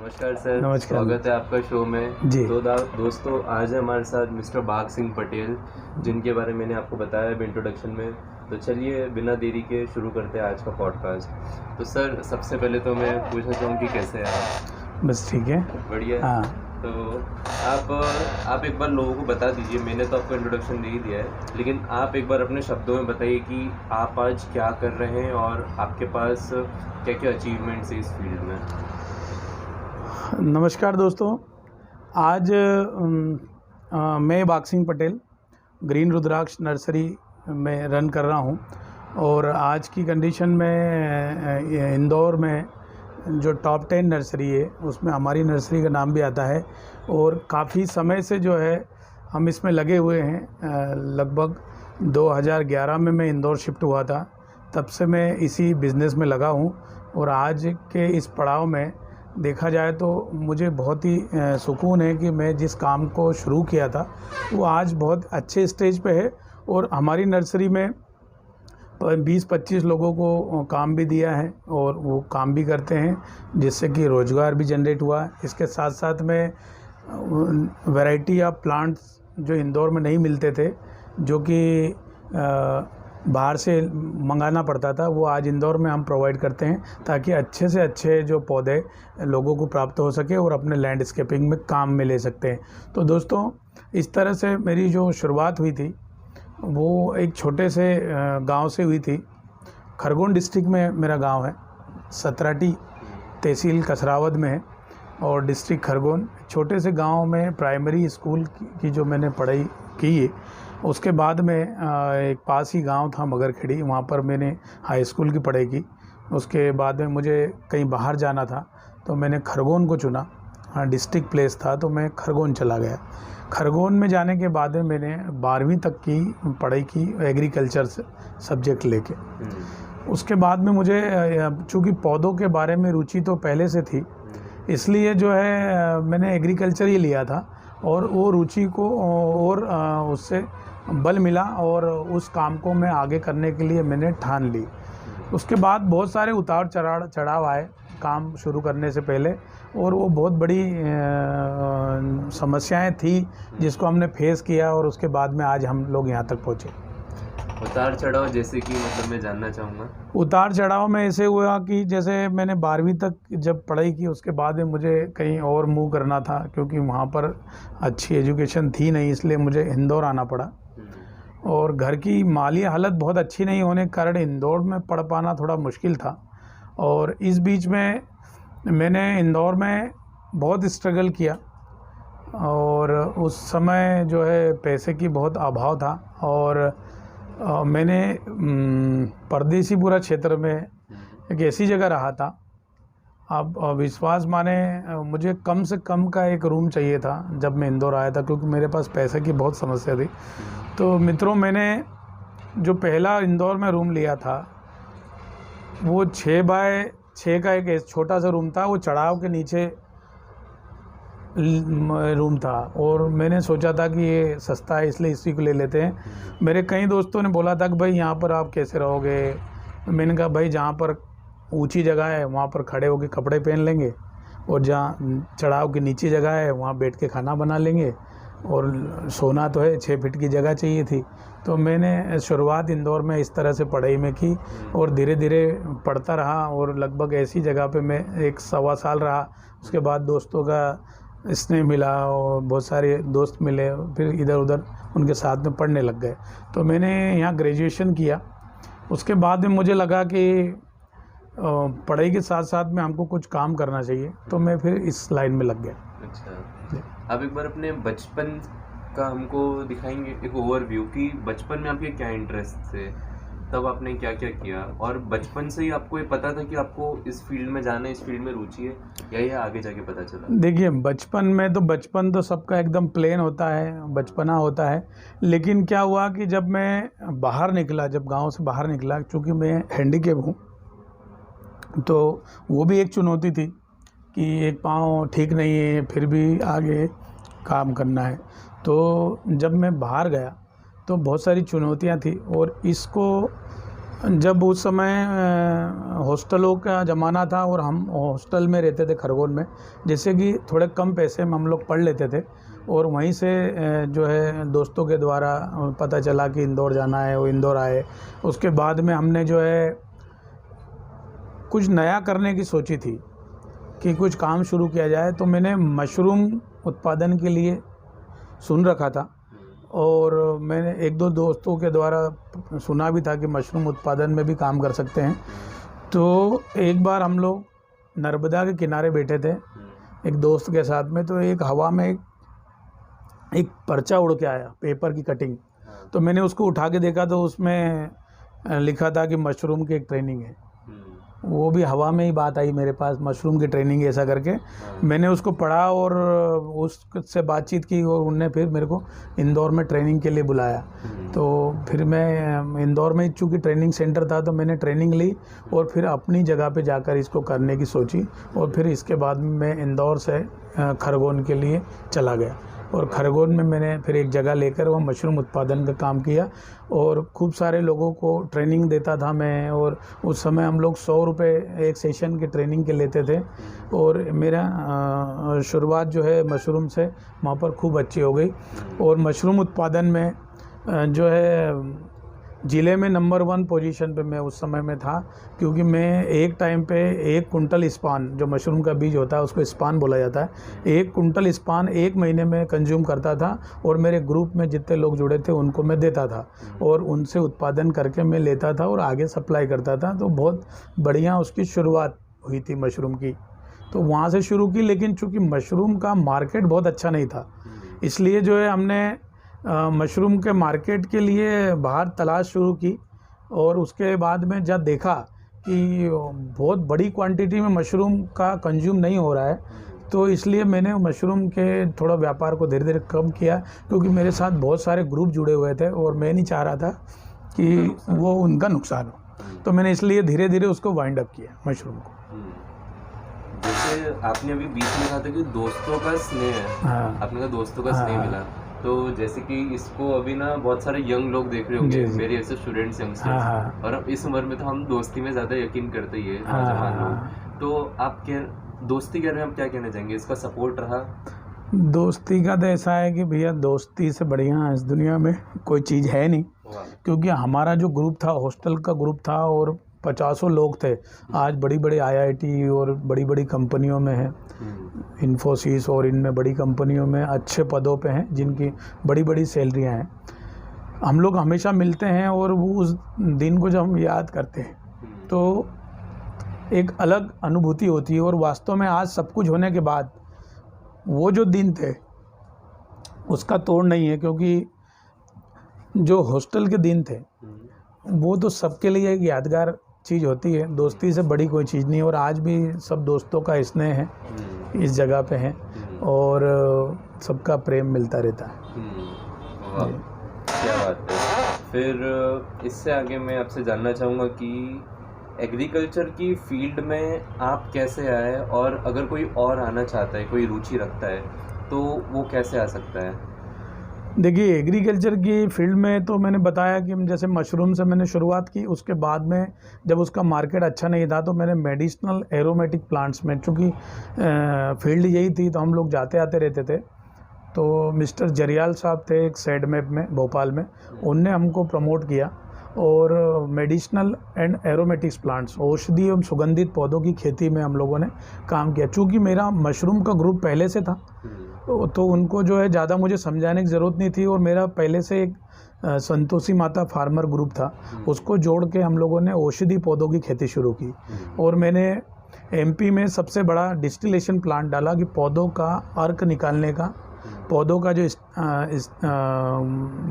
नमस्कार सर, नमस्कार स्वागत है आपका शो में। जी। तो दोस्तों, आज है हमारे साथ मिस्टर बाघ सिंह पटेल, जिनके बारे में मैंने आपको बताया अभी इंट्रोडक्शन में। तो चलिए बिना देरी के शुरू करते हैं आज का पॉडकास्ट। तो सर, सबसे पहले तो मैं पूछना चाहूँ कि कैसे हैं आप? बस ठीक है। बढ़िया। हाँ। तो आप एक बार लोगों को बता दीजिए, मैंने तो आपको इंट्रोडक्शन दे ही दिया है, लेकिन आप एक बार अपने शब्दों में बताइए कि आप आज क्या कर रहे हैं और आपके पास क्या क्या अचीवमेंट्स है इस फील्ड में। नमस्कार दोस्तों, आज मैं बाघ सिंह पटेल ग्रीन रुद्राक्ष नर्सरी में रन कर रहा हूँ। और आज की कंडीशन में इंदौर में जो टॉप 10 नर्सरी है उसमें हमारी नर्सरी का नाम भी आता है। और काफ़ी समय से जो है हम इसमें लगे हुए हैं। लगभग 2011 में मैं इंदौर शिफ्ट हुआ था, तब से मैं इसी बिज़नेस में लगा हूँ। और आज के इस पड़ाव में देखा जाए तो मुझे बहुत ही सुकून है कि मैं जिस काम को शुरू किया था वो आज बहुत अच्छे स्टेज पे है। और हमारी नर्सरी में 20-25 लोगों को काम भी दिया है और वो काम भी करते हैं, जिससे कि रोज़गार भी जनरेट हुआ है। इसके साथ साथ में वैरायटी ऑफ प्लांट्स जो इंदौर में नहीं मिलते थे, जो कि बाहर से मंगाना पड़ता था, वो आज इंदौर में हम प्रोवाइड करते हैं, ताकि अच्छे से अच्छे जो पौधे लोगों को प्राप्त हो सके और अपने लैंडस्केपिंग में काम में ले सकते हैं। तो दोस्तों, इस तरह से मेरी जो शुरुआत हुई थी वो एक छोटे से गांव से हुई थी। खरगोन डिस्ट्रिक्ट में मेरा गांव है, सतराटी तहसील कसरावद में है और डिस्ट्रिक्ट खरगोन। छोटे से गांव में प्राइमरी स्कूल की जो मैंने पढ़ाई की है, उसके बाद में एक पास ही गांव था मगरखेड़ी, वहाँ पर मैंने हाई स्कूल की पढ़ाई की। उसके बाद में मुझे कहीं बाहर जाना था तो मैंने खरगोन को चुना। डिस्ट्रिक्ट प्लेस था तो मैं खरगोन चला गया। खरगोन में जाने के बाद में मैंने 12वीं तक की पढ़ाई की एग्रीकल्चर सब्जेक्ट लेके। उसके बाद में मुझे चूँकि पौधों के बारे में रुचि तो पहले से थी, इसलिए जो है मैंने एग्रीकल्चर ही लिया था। और वो रुचि को और उससे बल मिला और उस काम को मैं आगे करने के लिए मैंने ठान ली। उसके बाद बहुत सारे उतार चढ़ाव आए काम शुरू करने से पहले, और वो बहुत बड़ी समस्याएं थी जिसको हमने फेस किया, और उसके बाद में आज हम लोग यहाँ तक पहुँचे। उतार चढ़ाव जैसे कि मतलब मैं जानना चाहूँगा। उतार चढ़ाव में ऐसे हुआ कि जैसे मैंने 12वीं तक जब पढ़ाई की, उसके बाद में मुझे कहीं और मूव करना था, क्योंकि वहाँ पर अच्छी एजुकेशन थी नहीं, इसलिए मुझे इंदौर आना पड़ा। और घर की माली हालत बहुत अच्छी नहीं होने के कारण इंदौर में पढ़ पाना थोड़ा मुश्किल था। और इस बीच में मैंने इंदौर में बहुत स्ट्रगल किया, और उस समय जो है पैसे की बहुत अभाव था। और मैंने परदेसीपुरा क्षेत्र में एक ऐसी जगह रहा था, आप विश्वास माने, मुझे कम से कम का एक रूम चाहिए था जब मैं इंदौर आया था, क्योंकि मेरे पास पैसे की बहुत समस्या थी। तो मित्रों, मैंने जो पहला इंदौर में रूम लिया था वो 6 बाय 6 का एक छोटा सा रूम था। वो चढ़ाव के नीचे रूम था, और मैंने सोचा था कि ये सस्ता है इसलिए इसी को ले लेते हैं। मेरे कई दोस्तों ने बोला था कि भाई यहाँ पर आप कैसे रहोगे। मैंने कहा भाई, जहाँ पर ऊंची जगह है वहाँ पर खड़े होकर कपड़े पहन लेंगे, और जहाँ चढ़ाव की नीचे जगह है वहाँ बैठ के खाना बना लेंगे, और सोना तो है, 6 फीट की जगह चाहिए थी। तो मैंने शुरुआत इंदौर में इस तरह से पढ़ाई में की, और धीरे धीरे पढ़ता रहा, और लगभग ऐसी जगह पे मैं 1-1.25 साल रहा। उसके बाद दोस्तों का स्नेह मिला और बहुत सारे दोस्त मिले, फिर इधर उधर उनके साथ में पढ़ने लग गए। तो मैंने यहाँ ग्रेजुएशन किया। उसके बाद में मुझे लगा कि पढ़ाई के साथ साथ में हमको कुछ काम करना चाहिए, तो मैं फिर इस लाइन में लग गया। अच्छा, आप एक बार अपने बचपन का हमको दिखाएंगे एक ओवरव्यू कि बचपन में आपके क्या इंटरेस्ट थे, तब आपने क्या क्या किया, और बचपन से ही आपको ये पता था कि आपको इस फील्ड में जाना है, इस फील्ड में रुचि है, या ये आगे जाके पता चला? देखिए, बचपन तो सबका एकदम प्लेन होता है, बचपना होता है। लेकिन क्या हुआ कि जब मैं बाहर निकला, जब गांव से बाहर निकला, चूँकि मैं हैंडीकैप हूँ, तो वो भी एक चुनौती थी कि एक पाँव ठीक नहीं है, फिर भी आगे काम करना है। तो जब मैं बाहर गया तो बहुत सारी चुनौतियां थी, और इसको जब उस समय हॉस्टलों का ज़माना था और हम हॉस्टल में रहते थे खरगोन में, जिससे कि थोड़े कम पैसे में हम लोग पढ़ लेते थे। और वहीं से जो है दोस्तों के द्वारा पता चला कि इंदौर जाना है, वो इंदौर आए। उसके बाद में हमने जो है कुछ नया करने की सोची थी कि कुछ काम शुरू किया जाए, तो मैंने मशरूम उत्पादन के लिए सुन रखा था और मैंने एक दो दोस्तों के द्वारा सुना भी था कि मशरूम उत्पादन में भी काम कर सकते हैं। तो एक बार हम लोग नर्मदा के किनारे बैठे थे एक दोस्त के साथ में, तो एक हवा में एक पर्चा उड़ के आया, पेपर की कटिंग। तो मैंने उसको उठा के देखा तो उसमें लिखा था कि मशरूम की एक ट्रेनिंग है। वो भी हवा में ही बात आई मेरे पास, मशरूम की ट्रेनिंग ऐसा करके। मैंने उसको पढ़ा और उससे बातचीत की और उनने फिर मेरे को इंदौर में ट्रेनिंग के लिए बुलाया। तो फिर मैं इंदौर में चूँकि ट्रेनिंग सेंटर था तो मैंने ट्रेनिंग ली और फिर अपनी जगह पे जाकर इसको करने की सोची। और फिर इसके बाद मैं इंदौर से खरगोन के लिए चला गया और खरगोन में मैंने फिर एक जगह लेकर वह मशरूम उत्पादन का काम किया और खूब सारे लोगों को ट्रेनिंग देता था मैं। और उस समय हम लोग 100 रुपये एक सेशन की ट्रेनिंग के लेते थे और मेरा शुरुआत जो है मशरूम से वहाँ पर खूब अच्छी हो गई। और मशरूम उत्पादन में जो है ज़िले में नंबर 1 पोजीशन पे मैं उस समय में था, क्योंकि मैं एक टाइम पे 1 कुंटल स्पान, जो मशरूम का बीज होता है उसको स्पान बोला जाता है, 1 कुंटल स्पान 1 महीने में कंज्यूम करता था। और मेरे ग्रुप में जितने लोग जुड़े थे उनको मैं देता था और उनसे उत्पादन करके मैं लेता था और आगे सप्लाई करता था। तो बहुत बढ़िया उसकी शुरुआत हुई थी मशरूम की, तो वहाँ से शुरू की। लेकिन चूँकि मशरूम का मार्केट बहुत अच्छा नहीं था, इसलिए जो है हमने मशरूम के मार्केट के लिए बाहर तलाश शुरू की। और उसके बाद में जब देखा कि बहुत बड़ी क्वांटिटी में मशरूम का कंज्यूम नहीं हो रहा है, तो इसलिए मैंने मशरूम के थोड़ा व्यापार को धीरे धीरे कम किया, क्योंकि मेरे साथ बहुत सारे ग्रुप जुड़े हुए थे और मैं नहीं चाह रहा था कि वो उनका नुकसान हो। तो मैंने इसलिए धीरे धीरे उसको वाइंड अप किया मशरूम को। जैसे आपने अभी बीच में कहा था कि दोस्तों का स्नेह है, हाँ, आपने कहा दोस्तों का स्नेह हाँ, मिला, तो जैसे कि इसको अभी ना बहुत सारे यंग लोग देख रहे होंगे, जी, जी। मेरे ऐसे स्टूडेंट्स हाँ, यंगस्टर्स, हाँ, और अब इस उम्र में तो हम दोस्ती में ज़्यादा यकीन करते ही है हाँ, नौजवान हाँ। लोग। तो आप क्या दोस्ती के बारे में आप क्या कहना चाहेंगे? इसका सपोर्ट रहा? दोस्ती का तो ऐसा है कि भैया दोस्ती से बढ़िया इस दुनिया में कोई चीज़ है नहीं, वाह। क्योंकि हमारा जो ग्रुप था हॉस्टल का ग्रुप था और 50 लोग थे। आज बड़ी बड़ी IIT और बड़ी बड़ी कंपनियों में हैं, इन्फोसिस और इनमें बड़ी कंपनियों में अच्छे पदों पे हैं जिनकी बड़ी बड़ी सैलरियां हैं। हम लोग हमेशा मिलते हैं और वो उस दिन को जब हम याद करते हैं तो एक अलग अनुभूति होती है। और वास्तव में आज सब कुछ होने के बाद वो जो दिन थे उसका तोड़ नहीं है, क्योंकि जो हॉस्टल के दिन थे वो तो सबके लिए एक यादगार चीज़ होती है। दोस्ती से बड़ी कोई चीज़ नहीं। और आज भी सब दोस्तों का स्नेह है, इस जगह पे है और सबका प्रेम मिलता रहता है। वाह, क्या बात है। फिर इससे आगे मैं आपसे जानना चाहूँगा कि एग्रीकल्चर की फील्ड में आप कैसे आए, और अगर कोई और आना चाहता है, कोई रुचि रखता है, तो वो कैसे आ सकता है? देखिए, एग्रीकल्चर की फील्ड में तो मैंने बताया कि जैसे मशरूम से मैंने शुरुआत की। उसके बाद में जब उसका मार्केट अच्छा नहीं था तो मैंने मेडिसिनल एरोमेटिक प्लांट्स में, चूँकि फील्ड यही थी तो हम लोग जाते आते रहते थे। तो मिस्टर जरियाल साहब थे एक सेड मैप में भोपाल में, उनने हमको प्रमोट किया और मेडिसिनल एंड एरोमेटिक्स प्लांट्स, औषधि एवं सुगंधित पौधों की खेती में हम लोगों ने काम किया। चूँकि मेरा मशरूम का ग्रुप पहले से था तो उनको जो है ज़्यादा मुझे समझाने की ज़रूरत नहीं थी। और मेरा पहले से एक संतोषी माता फार्मर ग्रुप था, उसको जोड़ के हम लोगों ने औषधि पौधों की खेती शुरू की। और मैंने MP में सबसे बड़ा डिस्टिलेशन प्लांट डाला कि पौधों का अर्क निकालने का, पौधों का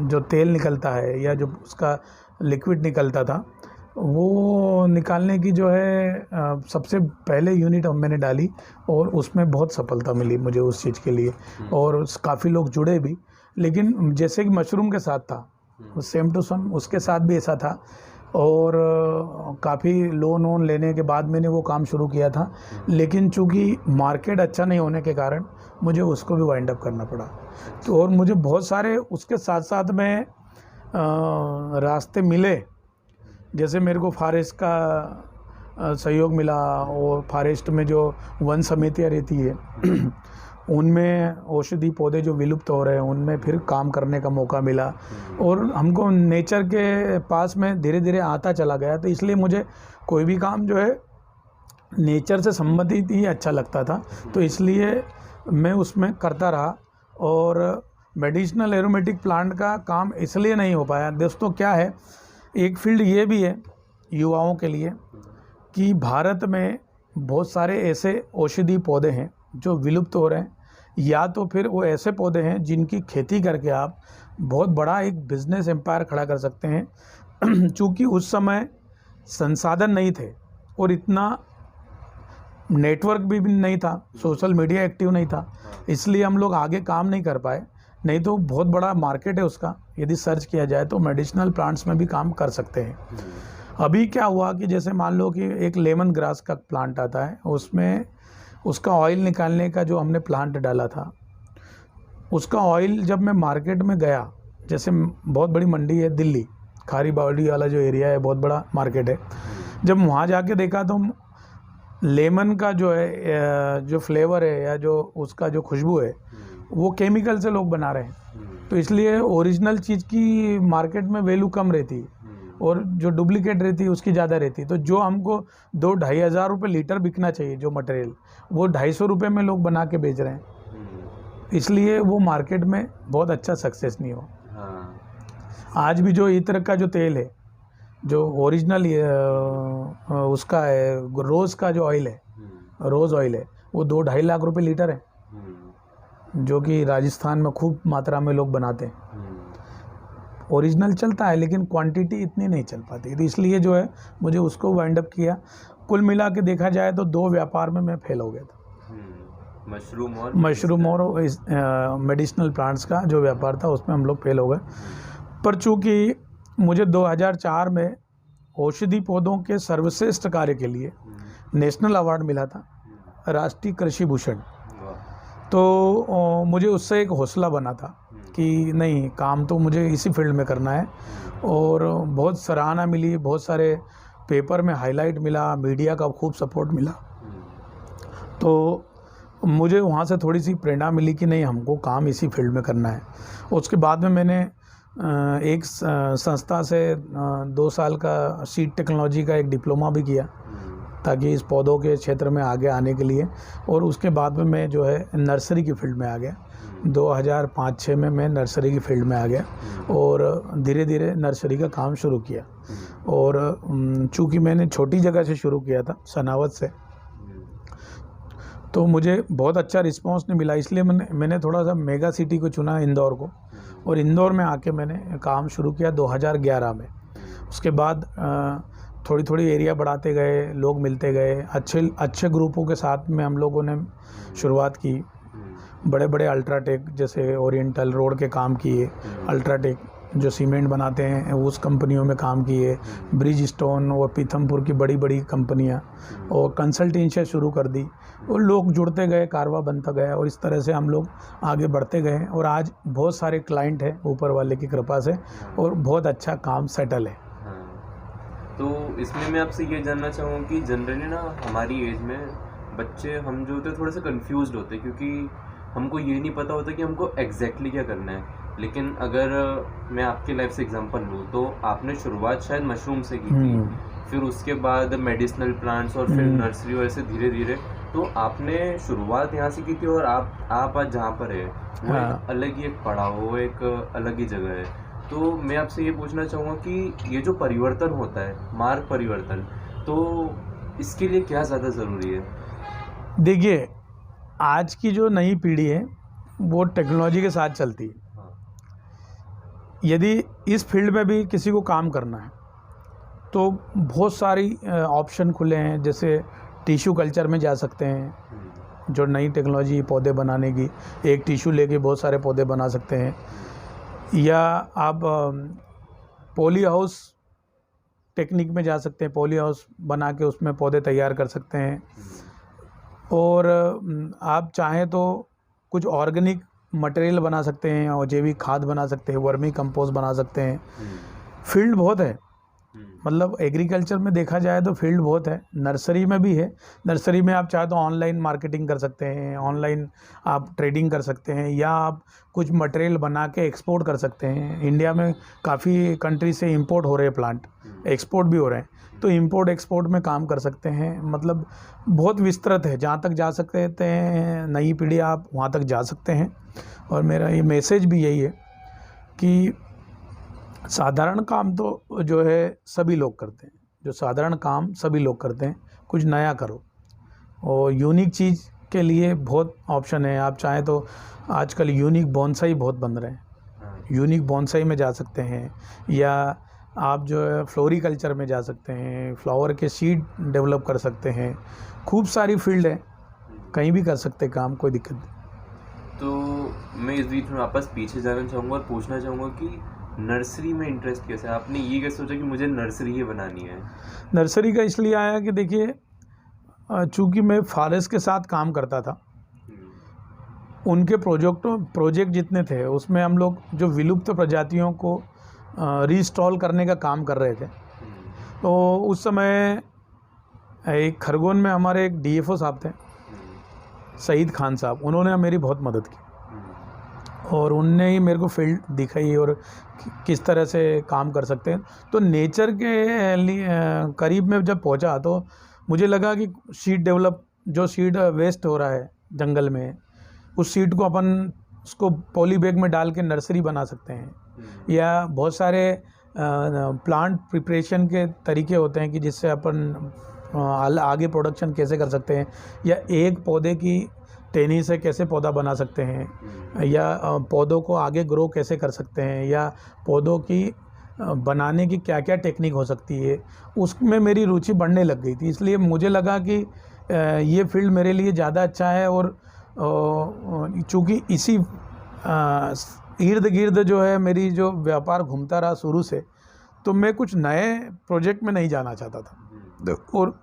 जो तेल निकलता है या जो उसका लिक्विड निकलता था वो निकालने की जो है सबसे पहले यूनिट मैंने डाली और उसमें बहुत सफलता मिली मुझे उस चीज़ के लिए। और काफ़ी लोग जुड़े भी। लेकिन जैसे कि मशरूम के साथ था, सेम टू सेम उसके साथ भी ऐसा था। और काफ़ी लोन लेने के बाद मैंने वो काम शुरू किया था। लेकिन चूँकि मार्केट अच्छा नहीं होने के कारण मुझे उसको भी वाइंड अप करना पड़ा। तो और मुझे बहुत सारे उसके साथ साथ में रास्ते मिले जैसे मेरे को फॉरेस्ट का सहयोग मिला, और फॉरेस्ट में जो वन समितियाँ रहती है उनमें औषधि पौधे जो विलुप्त हो रहे हैं उनमें फिर काम करने का मौका मिला, और हमको नेचर के पास में धीरे धीरे आता चला गया। तो इसलिए मुझे कोई भी काम जो है नेचर से संबंधित ही अच्छा लगता था, तो इसलिए मैं उसमें करता रहा। और मेडिसिनल एरोमेटिक प्लांट का काम इसलिए नहीं हो पाया दोस्तों, क्या है, एक फील्ड ये भी है युवाओं के लिए कि भारत में बहुत सारे ऐसे औषधि पौधे हैं जो विलुप्त हो रहे हैं, या तो फिर वो ऐसे पौधे हैं जिनकी खेती करके आप बहुत बड़ा एक बिजनेस एम्पायर खड़ा कर सकते हैं। चूँकि उस समय संसाधन नहीं थे और इतना नेटवर्क भी नहीं था, सोशल मीडिया एक्टिव नहीं था, इसलिए हम लोग आगे काम नहीं कर पाए। नहीं तो बहुत बड़ा मार्केट है उसका, यदि सर्च किया जाए तो मेडिसिनल प्लांट्स में भी काम कर सकते हैं। अभी क्या हुआ कि जैसे मान लो कि एक लेमन ग्रास का प्लांट आता है, उसमें उसका ऑयल निकालने का जो हमने प्लांट डाला था, उसका ऑयल जब मैं मार्केट में गया, जैसे बहुत बड़ी मंडी है दिल्ली, खारी बावड़ी वाला जो एरिया है बहुत बड़ा मार्केट है, जब वहाँ जाके देखा तो लेमन का जो है जो फ्लेवर है या जो उसका जो खुशबू है वो केमिकल से लोग बना रहे हैं। तो इसलिए ओरिजिनल चीज़ की मार्केट में वैल्यू कम रहती और जो डुप्लीकेट रहती है उसकी ज़्यादा रहती। तो जो हमको 2-2.5 हज़ार रुपये लीटर बिकना चाहिए जो मटेरियल, वो 250 रुपये में लोग बना के बेच रहे हैं, इसलिए वो मार्केट में बहुत अच्छा सक्सेस नहीं हो। आज भी जो इत्र का जो तेल है, जो ओरिजिनल उसका है, रोज़ का जो ऑयल है, रोज़ ऑयल है, वो 2-2.5 लाख रुपए लीटर है, जो कि राजस्थान में खूब मात्रा में लोग बनाते हैं। ओरिजिनल चलता है लेकिन क्वांटिटी इतनी नहीं चल पाती, तो इसलिए जो है मुझे उसको वाइंड अप किया। कुल मिला के देखा जाए तो 2 व्यापार में मैं फेल हो गया था, मशरूम और मेडिसिनल प्लांट्स का जो व्यापार था उसमें हम लोग फेल हो गए। पर चूँकि मुझे 2004 में औषधि पौधों के सर्वश्रेष्ठ कार्य के लिए नेशनल अवार्ड मिला था, राष्ट्रीय कृषि भूषण, तो मुझे उससे एक हौसला बना था कि नहीं, काम तो मुझे इसी फील्ड में करना है। और बहुत सराहना मिली, बहुत सारे पेपर में हाईलाइट मिला, मीडिया का खूब सपोर्ट मिला, तो मुझे वहाँ से थोड़ी सी प्रेरणा मिली कि नहीं, हमको काम इसी फील्ड में करना है। उसके बाद में मैंने एक संस्था से 2 साल का सीड टेक्नोलॉजी का एक डिप्लोमा भी किया, ताकि इस पौधों के क्षेत्र में आगे आने के लिए। और उसके बाद में मैं जो है नर्सरी की फील्ड में आ गया। 2005-06 में मैं नर्सरी की फील्ड में आ गया और धीरे धीरे नर्सरी का काम शुरू किया। और चूँकि मैंने छोटी जगह से शुरू किया था, सनावत से, तो मुझे बहुत अच्छा रिस्पांस नहीं मिला, इसलिए मैंने थोड़ा सा मेगा सिटी को चुना, इंदौर को, और इंदौर में आके मैंने काम शुरू किया 2011 में। उसके बाद थोड़ी थोड़ी एरिया बढ़ाते गए, लोग मिलते गए, अच्छे ग्रुपों के साथ में हम लोगों ने शुरुआत की। बड़े बड़े अल्ट्राटेक जैसे ओरिएंटल रोड के काम किए, अल्ट्राटेक जो सीमेंट बनाते हैं उस कंपनियों में काम किए, ब्रिज स्टोन और पीथमपुर की बड़ी बड़ी कंपनियां, और कंसल्टेंसी शुरू कर दी, और लोग जुड़ते गए, कारवा बनता गया, और इस तरह से हम लोग आगे बढ़ते गए। और आज बहुत सारे क्लाइंट हैं ऊपर वाले की कृपा से, और बहुत अच्छा काम सेटल है। तो इसमें मैं आपसे ये जानना चाहूँगा कि जनरली ना हमारी एज में बच्चे हम जो होते हैं थोड़े से कंफ्यूज्ड होते हैं, क्योंकि हमको ये नहीं पता होता कि हमको एग्जैक्टली क्या करना है। लेकिन अगर मैं आपके लाइफ से एग्जांपल लूँ तो आपने शुरुआत शायद मशरूम से की थी, फिर उसके बाद मेडिसिनल प्लांट्स और फिर नर्सरी, और ऐसे धीरे धीरे तो आपने शुरुआत यहाँ से की थी, और आप आज जहाँ पर है वो एक अलग ही एक पड़ाव, वो एक अलग ही जगह है। तो मैं आपसे ये पूछना चाहूँगा कि ये जो परिवर्तन होता है, मार्ग परिवर्तन, तो इसके लिए क्या ज़्यादा ज़रूरी है? देखिए, आज की जो नई पीढ़ी है वो टेक्नोलॉजी के साथ चलती है। यदि इस फील्ड में भी किसी को काम करना है तो बहुत सारी ऑप्शन खुले हैं, जैसे टिश्यू कल्चर में जा सकते हैं, जो नई टेक्नोलॉजी पौधे बनाने की, एक टिश्यू लेके बहुत सारे पौधे बना सकते हैं, या आप पॉली हाउस टेक्निक में जा सकते हैं, पॉली हाउस बना के उसमें पौधे तैयार कर सकते हैं। और आप चाहें तो कुछ ऑर्गेनिक मटेरियल बना सकते हैं, और जैविक खाद बना सकते हैं, वर्मी कंपोस्ट बना सकते हैं। फील्ड बहुत है, मतलब एग्रीकल्चर में देखा जाए तो फील्ड बहुत है, नर्सरी में भी है। नर्सरी में आप चाहे तो ऑनलाइन मार्केटिंग कर सकते हैं, ऑनलाइन आप ट्रेडिंग कर सकते हैं, या आप कुछ मटेरियल बना के एक्सपोर्ट कर सकते हैं। इंडिया में काफ़ी कंट्री से इंपोर्ट हो रहे हैं प्लांट, एक्सपोर्ट भी हो रहे हैं, तो इंपोर्ट एक्सपोर्ट में काम कर सकते हैं। मतलब बहुत विस्तृत है, जहाँ तक जा सकते हैं नई पीढ़ी आप वहाँ तक जा सकते हैं। और मेरा ये मैसेज भी यही है कि साधारण काम तो जो है सभी लोग करते हैं, जो साधारण काम सभी लोग करते हैं, कुछ नया करो। और यूनिक चीज़ के लिए बहुत ऑप्शन है, आप चाहें तो आजकल यूनिक बोनसाई बहुत बन रहे हैं, यूनिक बोनसाई में जा सकते हैं, या आप जो है फ्लोरिकल्चर में जा सकते हैं, फ्लावर के सीड डेवलप कर सकते हैं। खूब सारी फील्ड है, कहीं भी कर सकते काम, कोई दिक्कत नहीं। तो मैं इस बीच में वापस पीछे जाना चाहूँगा और पूछना चाहूँगा कि नर्सरी में इंटरेस्ट कैसे, आपने ये कैसे सोचा कि मुझे नर्सरी ही बनानी है? नर्सरी का इसलिए आया कि देखिए, चूँकि मैं फॉरेस्ट के साथ काम करता था, उनके प्रोजेक्ट जितने थे उसमें हम लोग जो विलुप्त प्रजातियों को रीस्टॉल करने का काम कर रहे थे। तो उस समय एक खरगोन में हमारे एक डीएफओ साहब थे, सईद खान साहब, उन्होंने मेरी बहुत मदद की और उनने ही मेरे को फील्ड दिखाई और किस तरह से काम कर सकते हैं। तो नेचर के लिए करीब में जब पहुंचा तो मुझे लगा कि सीड डेवलप, जो सीड वेस्ट हो रहा है जंगल में, उस सीड को अपन उसको पॉली बैग में डाल के नर्सरी बना सकते हैं, या बहुत सारे प्लांट प्रिपरेशन के तरीके होते हैं कि जिससे अपन आगे प्रोडक्शन कैसे कर सकते हैं, या एक पौधे की टहनी से कैसे पौधा बना सकते हैं, या पौधों को आगे ग्रो कैसे कर सकते हैं, या पौधों की बनाने की क्या क्या टेक्निक हो सकती है, उसमें मेरी रुचि बढ़ने लग गई थी। इसलिए मुझे लगा कि ये फील्ड मेरे लिए ज़्यादा अच्छा है। और चूँकि इसी इर्द गिर्द जो है मेरी जो व्यापार घूमता रहा शुरू से, तो मैं कुछ नए प्रोजेक्ट में नहीं जाना चाहता था। और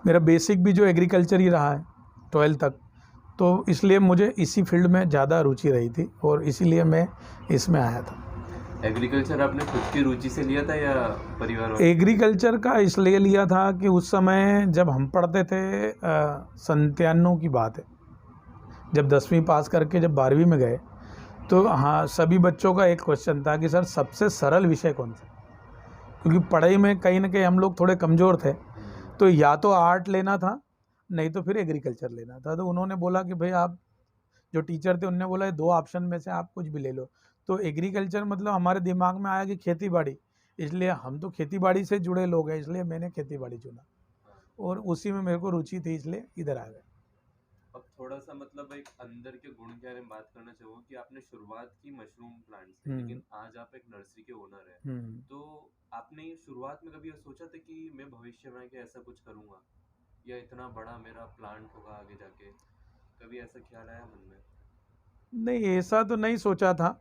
मेरा बेसिक भी जो एग्रीकल्चर ही रहा है 12th तक, तो इसलिए मुझे इसी फील्ड में ज़्यादा रुचि रही थी और इसीलिए मैं इसमें आया था। एग्रीकल्चर आपने खुद की रुचि से लिया था या परिवार वाले? एग्रीकल्चर का इसलिए लिया था कि उस समय जब हम पढ़ते थे, 97 की बात है, जब 10वीं पास करके जब 12वीं में गए, तो हाँ, सभी बच्चों का एक क्वेश्चन था कि सर सबसे सरल विषय कौन सा, क्योंकि पढ़ाई में कहीं ना कहीं हम लोग थोड़े कमज़ोर थे, तो या तो आर्ट लेना था, नहीं तो फिर एग्रीकल्चर लेना था। तो उन्होंने बोला कि भाई, आप जो टीचर थे उनने बोला ये 2 ऑप्शन में से आप कुछ भी ले लो। तो एग्रीकल्चर मतलब हमारे दिमाग में आया कि खेती बाड़ी, इसलिए हम तो खेती बाड़ी से जुड़े लोग हैं, इसलिए मैंने खेती बाड़ी चुना और उसी में मेरे को रुचि थी, इसलिए इधर आ गए। अब थोड़ा सा मतलब एक अंदर के गुण के बारे में बात करना चाहूँगा कि आपने शुरुआत की मशरूम प्लांट से, लेकिन आज आप एक नर्सरी के ओनर हैं। तो आपने शुरुआत में कभी ये सोचा था कि मैं भविष्य में कि ऐसा कुछ करूँगा या इतना बड़ा मेरा प्लांट होगा आगे जाके, कभी ऐसा ख्याल आया मन में? नहीं, ऐसा तो नहीं सोचा था,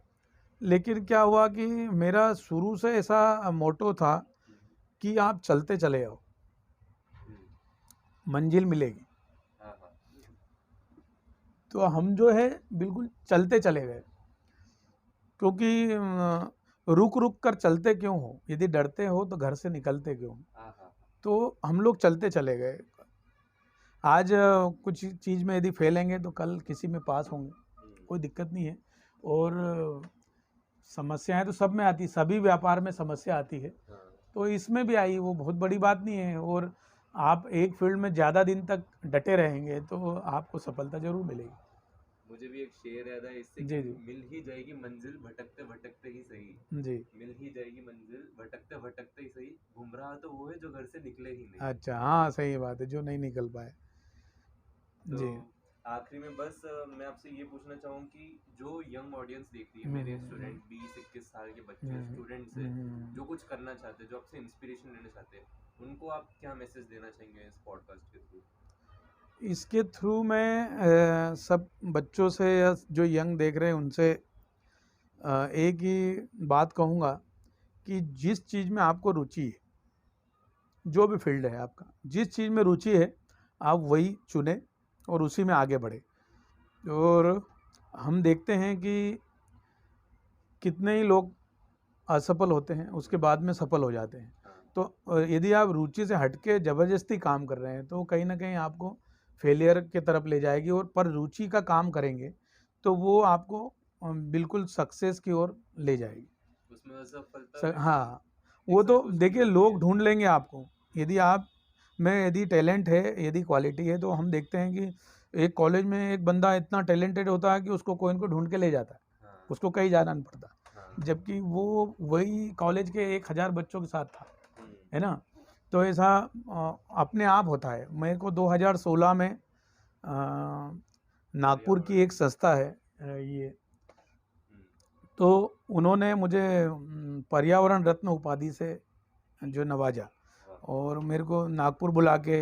लेकिन क्या हुआ कि मेरा शुरू से ऐसा मोटो था कि आप चलते चले आओ, मंजिल मिलेगी। तो हम जो है बिल्कुल चलते चले गए, क्योंकि रुक रुक कर चलते क्यों हो, यदि डरते हो तो घर से निकलते क्यों। तो हम लोग चलते चले गए। आज कुछ चीज़ में यदि फैलेंगे तो कल किसी में पास होंगे, कोई दिक्कत नहीं है। और समस्याएं तो सब में आती, सभी व्यापार में समस्या आती है, तो इसमें भी आई, वो बहुत बड़ी बात नहीं है। और आप एक फील्ड में ज़्यादा दिन तक डटे रहेंगे तो आपको सफलता जरूर मिलेगी। मुझे भी एक शेर याद है इससे, जी कि जी मिल ही जाएगी मंजिल भटकते भटकते ही सही। जी। मिल ही जाएगी मंजिल भटकते भटकते ही सही, गुमराह तो वो है जो घर से निकले ही नहीं। अच्छा, हाँ सही बात है, जो नहीं निकल पाए। तो जी। आखिरी में बस मैं आपसे ये पूछना चाहूँ कि जो यंग ऑडियंस देख रही है, मेरे स्टूडेंट 20-21 साल के बच्चे स्टूडेंट्स हैं जो कुछ करना चाहते हैं, जो आपसे इंस्पिरेशन लेना चाहते हैं, उनको आप क्या मैसेज देना चाहेंगे इस पॉडकास्ट के थ्रू? इसके थ्रू मैं सब बच्चों से या जो यंग देख रहे हैं उनसे एक ही बात कहूँगा कि जिस चीज़ में आपको रुचि है, जो भी फील्ड है आपका, जिस चीज़ में रुचि है आप वही चुने और उसी में आगे बढ़े। और हम देखते हैं कि कितने ही लोग असफल होते हैं, उसके बाद में सफल हो जाते हैं। हाँ, तो यदि आप रुचि से हटके ज़बरदस्ती काम कर रहे हैं तो कहीं न कहीं आपको फेलियर की तरफ ले जाएगी, और पर रुचि का काम करेंगे तो वो आपको बिल्कुल सक्सेस की ओर ले जाएगी। उसमें असफलता भी हाँ, एक वो तो संतुष्टि देखिए मिलती लोग है। ढूँढ लेंगे आपको। यदि आप में यदि टैलेंट है, यदि क्वालिटी है, तो हम देखते हैं कि एक कॉलेज में एक बंदा इतना टैलेंटेड होता है कि उसको कोई न कोई ढूँढ के ले जाता है। हाँ, उसको कहीं जाना नहीं पड़ता। हाँ, जबकि वो वही कॉलेज के 1000 बच्चों के साथ था, हुँ, है ना? तो ऐसा अपने आप होता है। मेरे को 2016 में नागपुर की पर्यावरण एक संस्था है, ये, हुँ, तो उन्होंने मुझे पर्यावरण रत्न उपाधि से जो नवाजा, वाह! और मेरे को नागपुर बुला के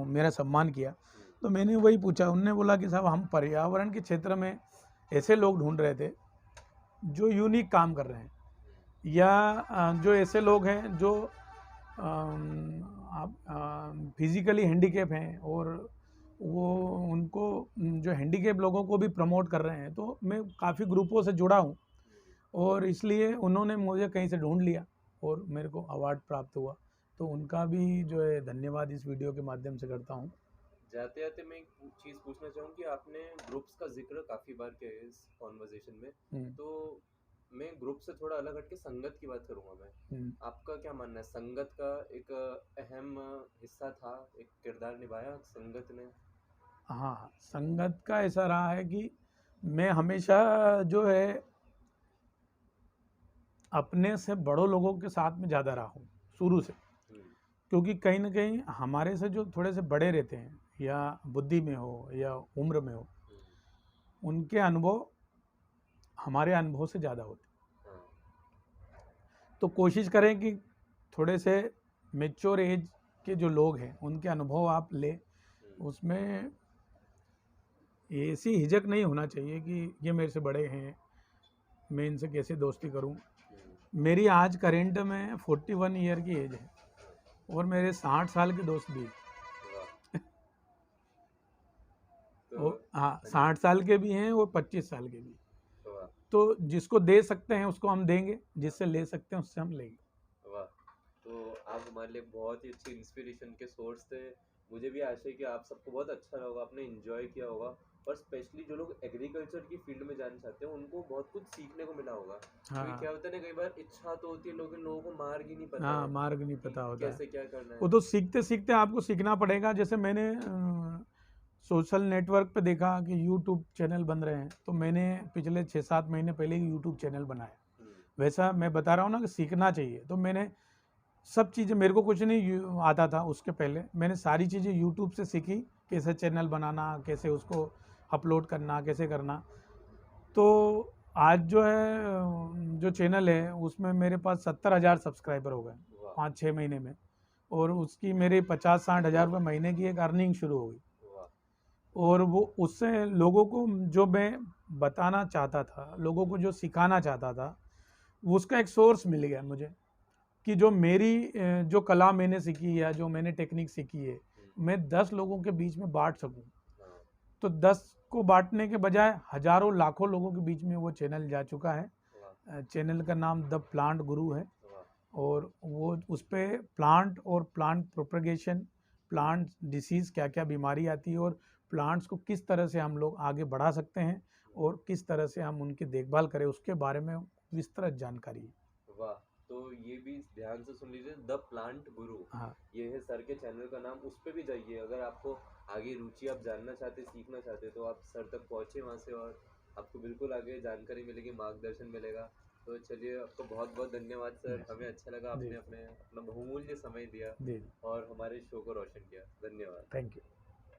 मेरा सम्मान किया। हुँ, तो मैंने वही पूछा, उन्होंने बोला कि साहब हम पर्यावरण के क्षेत्र में ऐसे लोग ढूंढ रहे थे जो यूनिक काम कर रहे हैं, हुँ, या जो ऐसे लोग हैं जो फिजिकली हैंडीकैप हैं, और वो उनको जो हैंडीकैप लोगों को भी प्रमोट कर रहे हैं। तो मैं काफ़ी ग्रुपों से जुड़ा हूँ, हुँ, और इसलिए उन्होंने मुझे कहीं से ढूंढ लिया और मेरे को अवार्ड प्राप्त हुआ। तो उनका भी जो है धन्यवाद इस वीडियो के माध्यम से करता हूँ। जाते-जाते मैं एक चीज़ पूछना चाहूँ कि आपने ग्रुप्स का ज़िक्र काफ़ी बार किया है इस कॉन्वर्सेशन में, हुँ, तो मैं ग्रुप से थोड़ा अलग हट के संगत की बात करूँगा मैं। हुँ। आपका क्या मानना है संगत का एक अहम हिस्सा था, एक किरदार निभाया संगत ने? हाँ, संगत का ऐसा रहा है कि मैं हमेशा जो है अपने से बड़ों लोगों के साथ में ज़्यादा रहा हूँ, शुरू से। हुँ, क्योंकि कहीं न कहीं हमारे से जो थोड़े से बड़े रहते हैं, या बुद्धि में हो या उम्र में हो, हुँ, उनके अनुभव हमारे अनुभव से ज़्यादा होते हैं। हाँ, तो कोशिश करें कि थोड़े से मैच्योर एज के जो लोग हैं, उनके अनुभव आप लें। हुँ, उसमें ऐसी हिचक नहीं होना चाहिए कि ये मेरे से बड़े हैं, मैं इनसे कैसे दोस्ती करूं। हुँ, मेरी आज करेंट में 41 ईयर की एज है, हाँ, और मेरे 60 साल के दोस्त भी हैं। वाह! तो हाँ, हाँ जी, 60 साल के भी हैं और 25 साल के भी। वाह! तो जिसको दे सकते हैं उसको हम देंगे, जिससे ले सकते हैं उससे हम लेंगे। वाह! तो आप हमारे लिए बहुत ही अच्छी इंस्पिरेशन के सोर्स थे। मुझे भी आशा है कि आप सबको बहुत अच्छा लगा होगा, आपने एन्जॉय किया होगा और स्पेशली जो लोग एग्रीकल्चर की फील्ड में जाना चाहते हैं, उनको बहुत कुछ सीखने को मिला होगा। क्योंकि हाँ, क्या होता है ना कई बार इच्छा तो होती है लेकिन लोगों को मार्ग ही नहीं पता हाँ, है मार्ग नहीं कि पता होता है। कैसे क्या करना वो है। तो सीखते-सीखते आपको सीखना पड़ेगा। जैसे मैंने सोशल नेटवर्क पे देखा कि यूट्यूब चैनल बन रहे हैं, तो मैंने पिछले 6-7 महीने पहले ही यूट्यूब चैनल बनाया। हुँ, वैसा मैं बता रहा हूँ ना कि सीखना चाहिए। तो मैंने सब चीज़ें, मेरे को कुछ नहीं आता था उसके पहले, मैंने सारी चीज़ें यूट्यूब से सीखी, कैसे चैनल बनाना, कैसे उसको अपलोड करना, कैसे करना। तो आज जो है जो चैनल है उसमें मेरे पास 70,000 सब्सक्राइबर हो गए वाह! 5-6 महीने में, और उसकी मेरे 50-60 हज़ार रुपये महीने की एक अर्निंग शुरू हो गई। वाह! और वो उससे लोगों को जो मैं बताना चाहता था, लोगों को जो सिखाना चाहता था, वो उसका एक सोर्स मिल गया मुझे, कि जो मेरी जो कला मैंने सीखी या जो मैंने टेक्निक सीखी है, हुँ, मैं 10 लोगों के बीच में बाँट सकूँ। हाँ, तो 10 को बाँटने के बजाय हज़ारों लाखों लोगों के बीच में वो चैनल जा चुका है। वाह! चैनल का नाम द प्लांट गुरु है, वाह! और वो उस पे प्लांट और प्लांट प्रोपगेशन, प्लांट डिसीज़ क्या-क्या बीमारी आती है, और प्लांट्स को किस तरह से हम लोग आगे बढ़ा सकते हैं, हुँ, और किस तरह से हम उनकी देखभाल करें, उसके बारे में विस्तृत जानकारी है। वाह! तो ये भी ध्यान से सुन लीजिए द प्लांट गुरु। हाँ, ये है सर के चैनल का नाम, उस पे भी जाइए अगर आपको आगे रुचि आप जानना चाहते, सीखना चाहते तो आप सर तक पहुँचे वहाँ से और आपको बिल्कुल आगे जानकारी मिलेगी, मार्गदर्शन मिलेगा। तो चलिए आपको बहुत-बहुत धन्यवाद सर, हमें अच्छा लगा जी, आपने अपना बहुमूल्य समय दिया जी, और हमारे शो को रोशन किया। धन्यवाद। Thank you.